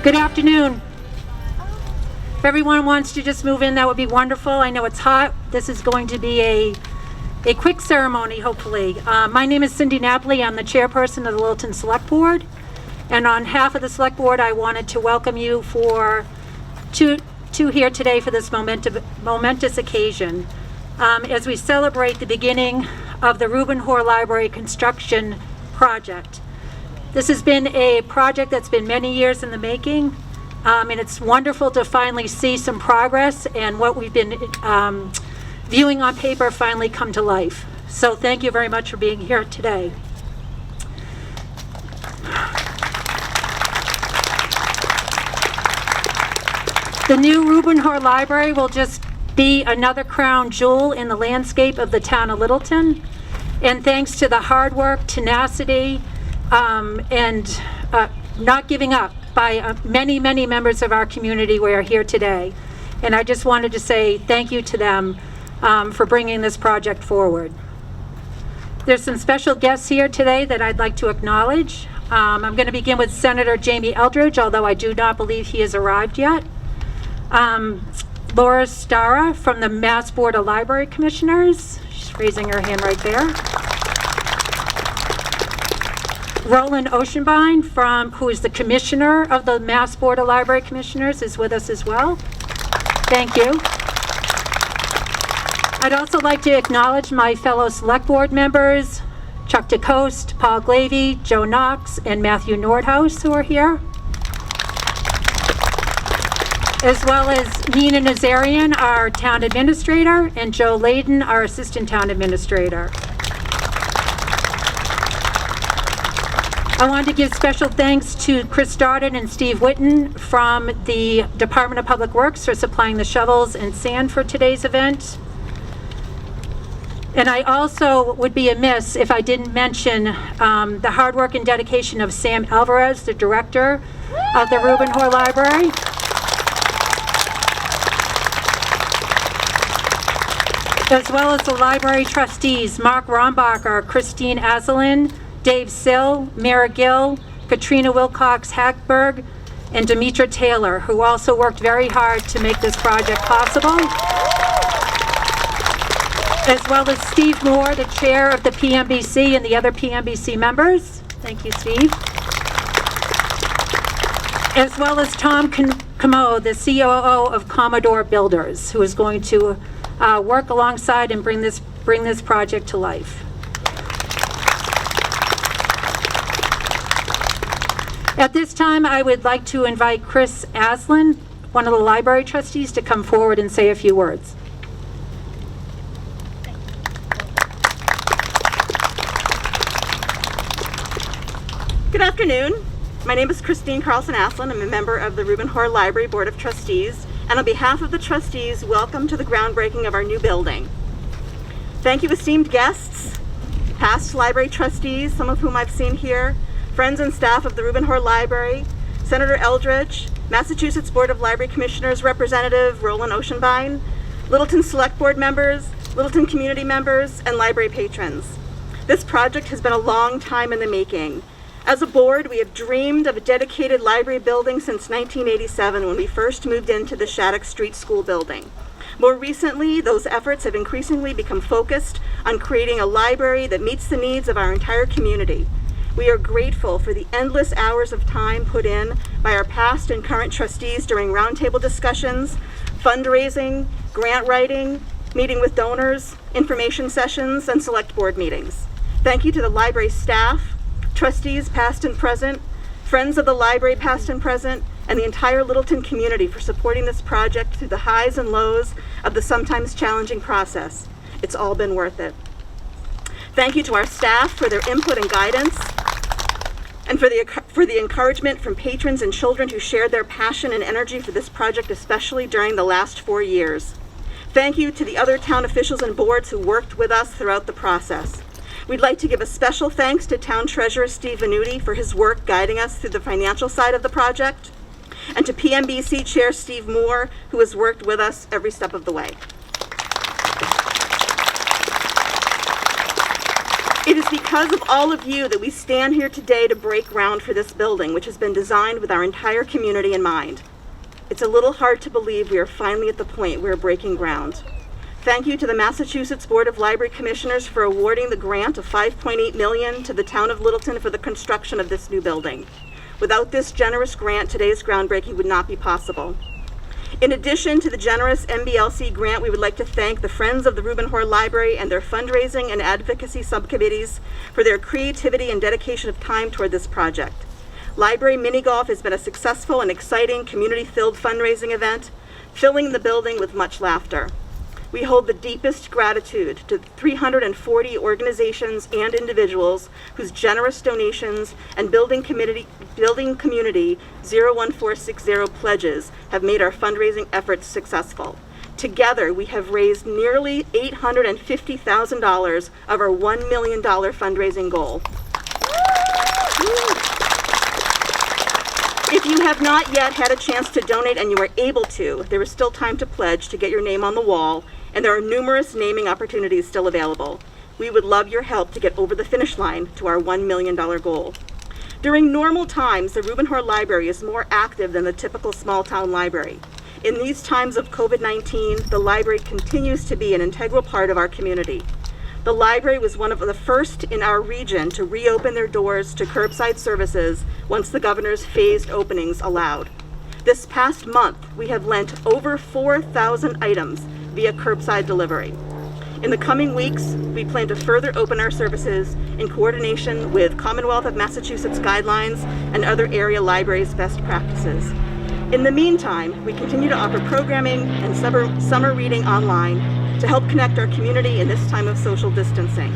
Good afternoon. If everyone wants to just move in, that would be wonderful. I know it's hot. This is going to be a quick ceremony, hopefully. My name is Cindy Napoli. I'm the chairperson of the Littleton Select Board. And on behalf of the Select Board, I wanted to welcome you to here today for this momentous occasion. As we celebrate the beginning of the Reuben Hoare Library construction project. This has been a project that's been many years in the making, and it's wonderful to finally see some progress and what we've been viewing on paper finally come to life. So thank you very much for being here today. The new Reuben Hoare Library will just be another crown jewel in the landscape of the town of Littleton. And thanks to the hard work, tenacity, and not giving up by many, many members of our community, we are here today. And I just wanted to say thank you to them for bringing this project forward. There's some special guests here today that I'd like to acknowledge. I'm going to begin with Senator Jamie Eldridge, although I do not believe he has arrived yet. Laura Stara from the Mass Board of Library Commissioners. She's raising her hand right there. Roland Oshsenbein, who is the commissioner of the Mass Board of Library Commissioners, is with us as well. Thank you. I'd also like to acknowledge my fellow Select Board members, Chuck DeCoste, Paul Glavy, Joe Knox, and Matthew Nordhaus, who are here, as well as Nina Nazarian, our town administrator, and Joe Layden, our assistant town administrator. I wanted to give special thanks to Chris Darden and Steve Witten from the Department of Public Works for supplying the shovels and sand for today's event. And I also would be amiss if I didn't mention the hard work and dedication of Sam Alvarez, the director of the Reuben Hoare Library. As well as the library trustees, Mark Rombacher, Christine Azelin, Dave Sill, Mara Gill, Katrina Wilcox-Hackberg, and Demetra Taylor, who also worked very hard to make this project possible. As well as Steve Moore, the chair of the PMBC, and the other PMBC members. Thank you, Steve. As well as Tom Comeau, the COO of Commodore Builders, who is going to work alongside and bring this project to life. At this time, I would like to invite Chris Aslin, one of the library trustees, to come forward and say a few words. Good afternoon. My name is Christine Carlson Aslin. I'm a member of the Reuben Hoare Library Board of Trustees. And on behalf of the trustees, welcome to the groundbreaking of our new building. Thank you, esteemed guests, past library trustees, some of whom I've seen here, friends and staff of the Reuben Hoare Library, Senator Eldridge, Massachusetts Board of Library Commissioners Representative Roland Oshsenbein, Littleton Select Board members, Littleton community members, and library patrons. This project has been a long time in the making. As a board, we have dreamed of a dedicated library building since 1987 when we first moved into the Shattuck Street School building. More recently, those efforts have increasingly become focused on creating a library that meets the needs of our entire community. We are grateful for the endless hours of time put in by our past and current trustees during roundtable discussions, fundraising, grant writing, meeting with donors, information sessions, and select board meetings. Thank you to the library staff, trustees past and present, friends of the library past and present, and the entire Littleton community for supporting this project through the highs and lows of the sometimes challenging process. It's all been worth it. Thank you to our staff for their input and guidance, and for the encouragement from patrons and children who shared their passion and energy for this project, especially during the last 4 years. Thank you to the other town officials and boards who worked with us throughout the process. We'd like to give a special thanks to Town Treasurer Steve Venuti for his work guiding us through the financial side of the project, and to PMBC Chair Steve Moore, who has worked with us every step of the way. It is because of all of you that we stand here today to break ground for this building, which has been designed with our entire community in mind. It's a little hard to believe we are finally at the point where we're breaking ground. Thank you to the Massachusetts Board of Library Commissioners for awarding the grant of $5.8 million to the town of Littleton for the construction of this new building. Without this generous grant, today's groundbreaking would not be possible. In addition to the generous MBLC grant, we would like to thank the Friends of the Reuben Hoare Library and their fundraising and advocacy subcommittees for their creativity and dedication of time toward this project. Library Mini Golf has been a successful and exciting community-filled fundraising event, filling the building with much laughter. We hold the deepest gratitude to 340 organizations and individuals whose generous donations and building community 01460 pledges have made our fundraising efforts successful. Together, we have raised nearly $850,000 of our $1 million fundraising goal. If you have not yet had a chance to donate and you are able to, there is still time to pledge to get your name on the wall, and there are numerous naming opportunities still available. We would love your help to get over the finish line to our $1 million goal. During normal times, the Reuben Hoare Library is more active than the typical small-town library. In these times of COVID-19, the library continues to be an integral part of our community. The library was one of the first in our region to reopen their doors to curbside services once the governor's phased openings allowed. This past month, we have lent over 4,000 items via curbside delivery. In the coming weeks, we plan to further open our services in coordination with Commonwealth of Massachusetts guidelines and other area libraries' best practices. In the meantime, we continue to offer programming and summer reading online to help connect our community in this time of social distancing.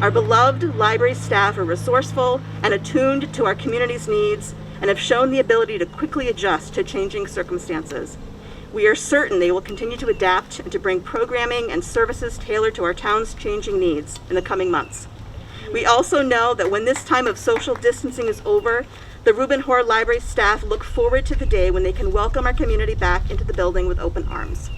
Our beloved library staff are resourceful and attuned to our community's needs and have shown the ability to quickly adjust to changing circumstances. We are certain they will continue to adapt and to bring programming and services tailored to our town's changing needs in the coming months. We also know that when this time of social distancing is over, the Reuben Hoare Library staff look forward to the day when they can welcome our community back into the building with open arms.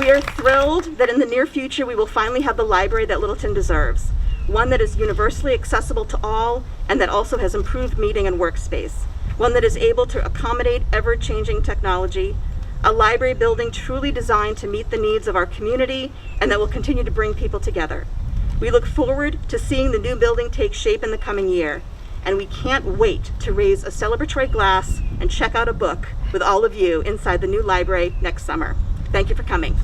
We are thrilled that in the near future we will finally have the library that Littleton deserves. One that is universally accessible to all and that also has improved meeting and workspace. One that is able to accommodate ever-changing technology. A library building truly designed to meet the needs of our community and that will continue to bring people together. We look forward to seeing the new building take shape in the coming year, and we can't wait to raise a celebratory glass and check out a book with all of you inside the new library next summer. Thank you for coming.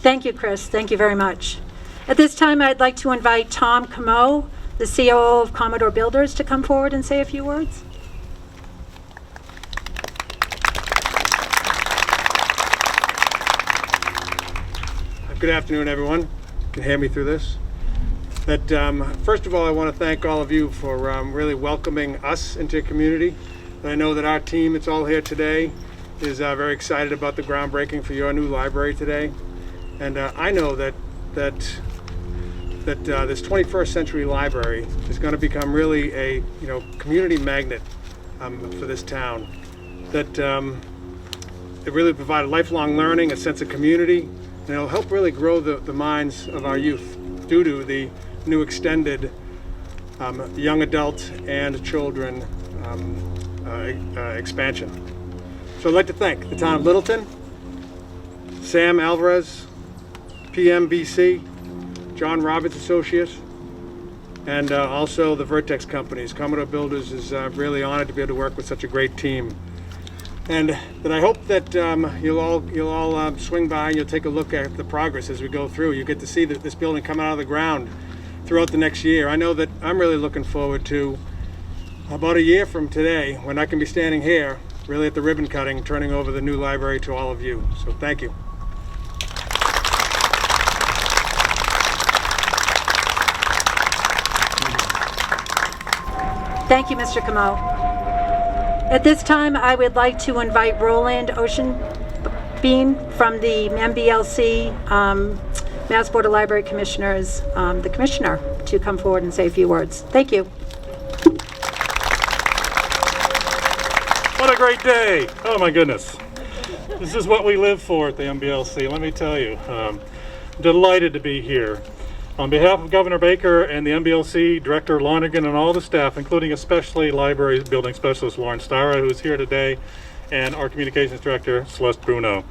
Thank you, Chris. Thank you very much. At this time, I'd like to invite Tom Comeau, the COO of Commodore Builders, to come forward and say a few words. Good afternoon, everyone. You can hear me through this. First of all, I want to thank all of you for really welcoming us into your community. I know that our team that's all here today is very excited about the groundbreaking for your new library today. And I know that this 21st century library is going to become really a community magnet for this town. That it really provide lifelong learning, a sense of community, and it'll help really grow the minds of our youth due to the new extended young adult and children expansion. So I'd like to thank the town of Littleton, Sam Alvarez, PMBC, John Roberts Associates, and also the Vertex companies. Commodore Builders is really honored to be able to work with such a great team. And that I hope that you'll all swing by and you'll take a look at the progress as we go through. You get to see this building come out of the ground throughout the next year. I know that I'm really looking forward to about a year from today when I can be standing here, really at the ribbon cutting, turning over the new library to all of you. So thank you. Thank you, Mr. Comeau. At this time, I would like to invite Roland Oshsenbein from the MBLC Mass Board of Library Commissioners, the Commissioner, to come forward and say a few words. Thank you. What a great day. Oh my goodness. This is what we live for at the MBLC, let me tell you. Delighted to be here. On behalf of Governor Baker and the MBLC Director Lonergan and all the staff, including especially Library Building Specialist Lauren Styra, who is here today, and our Communications Director Celeste Bruno.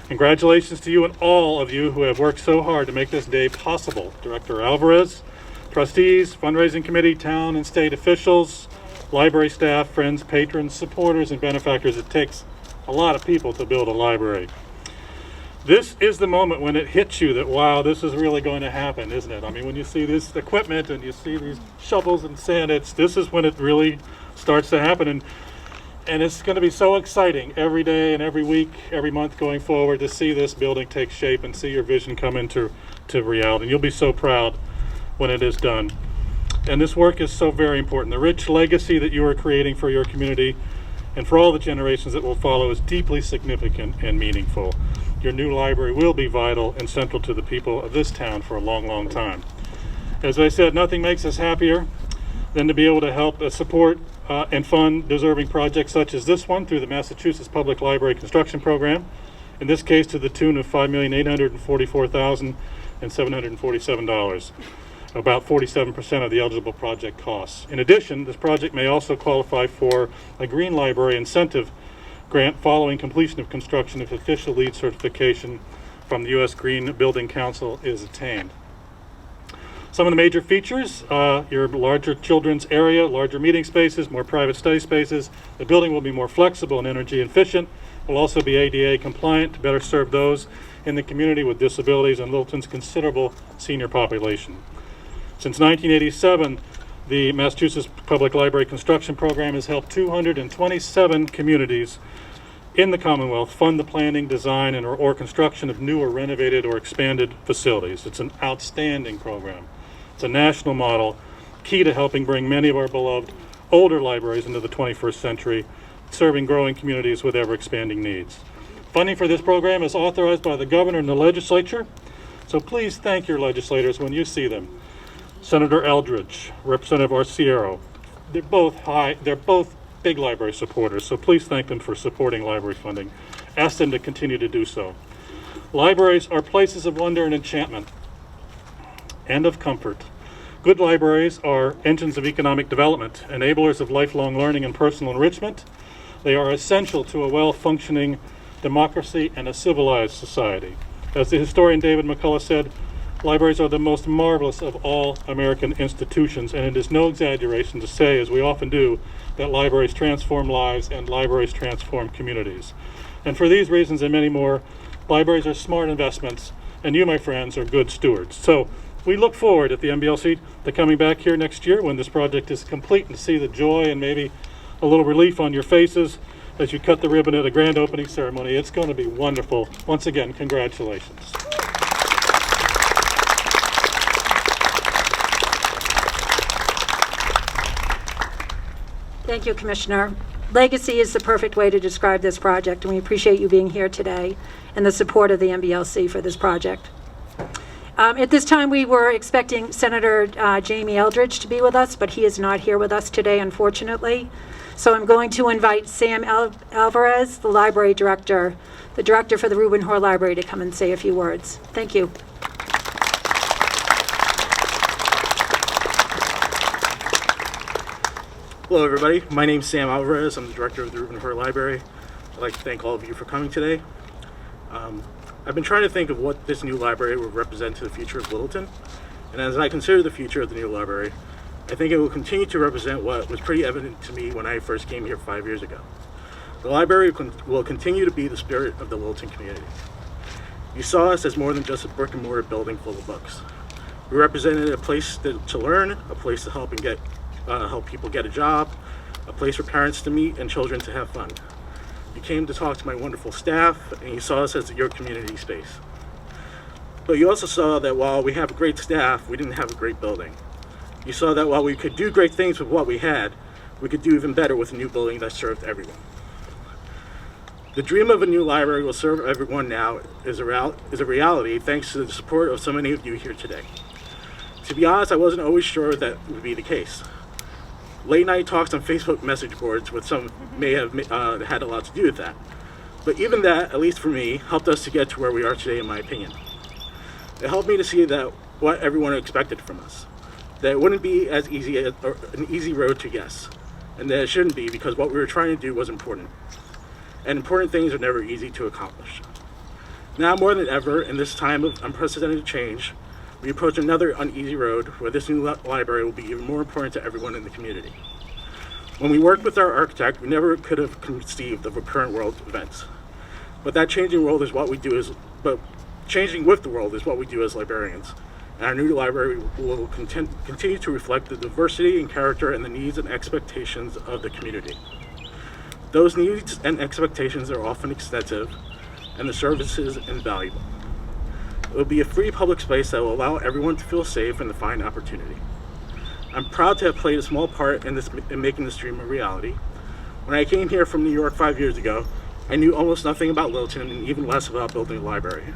Congratulations to you and all of you who have worked so hard to make this day possible. Director Alvarez, trustees, fundraising committee, town and state officials, library staff, friends, patrons, supporters, and benefactors. It takes a lot of people to build a library. This is the moment when it hits you that, wow, this is really going to happen, isn't it? I mean, when you see this equipment and you see these shovels and sand, this is when it really starts to happen. And it's going to be so exciting every day and every week, every month going forward to see this building take shape and see your vision come into reality. And you'll be so proud when it is done. And this work is so very important. The rich legacy that you are creating for your community and for all the generations that will follow is deeply significant and meaningful. Your new library will be vital and central to the people of this town for a long, long time. As I said, nothing makes us happier than to be able to help support and fund deserving projects such as this one through the Massachusetts Public Library Construction Program, in this case to the tune of $5,844,747, about 47% of the eligible project costs. In addition, this project may also qualify for a Green Library Incentive Grant following completion of construction if official LEED certification from the U.S. Green Building Council is attained. Some of the major features, your larger children's area, larger meeting spaces, more private study spaces. The building will be more flexible and energy efficient. Will also be ADA compliant to better serve those in the community with disabilities and Littleton's considerable senior population. Since 1987, the Massachusetts Public Library Construction Program has helped 227 communities in the Commonwealth fund the planning, design, and or construction of new or renovated or expanded facilities. It's an outstanding program. It's a national model, key to helping bring many of our beloved older libraries into the 21st century, serving growing communities with ever-expanding needs. Funding for this program is authorized by the governor and the legislature, so please thank your legislators when you see them. Senator Eldridge, Representative Arciero, they're both big library supporters, so please thank them for supporting library funding. Ask them to continue to do so. Libraries are places of wonder and enchantment and of comfort. Good libraries are engines of economic development, enablers of lifelong learning and personal enrichment. They are essential to a well-functioning democracy and a civilized society. As the historian David McCullough said, libraries are the most marvelous of all American institutions, and it is no exaggeration to say, as we often do, that libraries transform lives and libraries transform communities. And for these reasons and many more, libraries are smart investments, and you, my friends, are good stewards. So we look forward at the MBLC to coming back here next year when this project is complete and see the joy and maybe a little relief on your faces as you cut the ribbon at a grand opening ceremony. It's going to be wonderful. Once again, congratulations. Thank you, Commissioner. Legacy is the perfect way to describe this project, and we appreciate you being here today and the support of the MBLC for this project. At this time, we were expecting Senator Jamie Eldridge to be with us, but he is not here with us today, unfortunately. So I'm going to invite Sam Alvarez, the library director, the director for the Reuben Hoare Library, to come and say a few words. Thank you. Hello everybody, my name is Sam Alvarez. I'm the director of the Reuben Hoare Library. I'd like to thank all of you for coming today. I've been trying to think of what this new library will represent to the future of Littleton. And as I consider the future of the new library, I think it will continue to represent what was pretty evident to me when I first came here 5 years ago. The library will continue to be the spirit of the Littleton community. You saw us as more than just a brick and mortar building full of books. We represented a place to learn, a place to help people get a job, a place for parents to meet and children to have fun. You came to talk to my wonderful staff, and you saw us as your community space. But you also saw that while we have a great staff, we didn't have a great building. You saw that while we could do great things with what we had, we could do even better with a new building that served everyone. The dream of a new library will serve everyone now is a reality thanks to the support of so many of you here today. To be honest, I wasn't always sure that would be the case. Late night talks on Facebook message boards with some may have had a lot to do with that. But even that, at least for me, helped us to get to where we are today, in my opinion. It helped me to see that what everyone expected from us, that it wouldn't be as easy or an easy road to yes, and that it shouldn't be because what we were trying to do was important. And important things are never easy to accomplish. Now more than ever, in this time of unprecedented change, we approach another uneasy road where this new library will be even more important to everyone in the community. When we worked with our architect, we never could have conceived of a current world events. But that changing with the world is what we do as librarians. And our new library will continue to reflect the diversity and character and the needs and expectations of the community. Those needs and expectations are often extensive, and the services invaluable. It will be a free public space that will allow everyone to feel safe and to find opportunity. I'm proud to have played a small part in making this dream a reality. When I came here from New York 5 years ago, I knew almost nothing about Littleton and even less about building a library.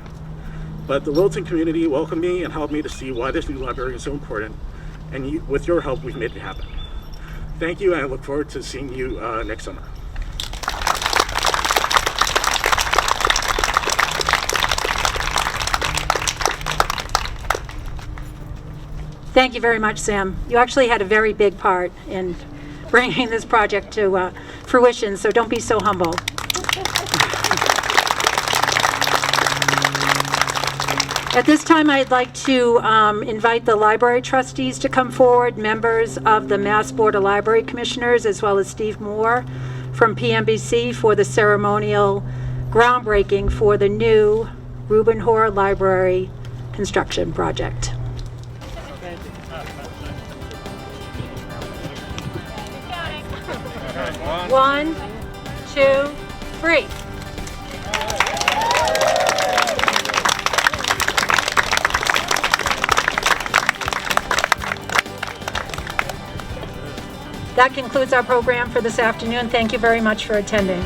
But the Littleton community welcomed me and helped me to see why this new library is so important, and with your help, we've made it happen. Thank you, and I look forward to seeing you next summer. Thank you very much, Sam. You actually had a very big part in bringing this project to fruition, so don't be so humble. At this time, I'd like to invite the library trustees to come forward, members of the Mass Board of Library Commissioners, as well as Steve Moore from PMBC for the ceremonial groundbreaking for the new Reuben Hoare Library construction project. One, two, three. That concludes our program for this afternoon. Thank you very much for attending.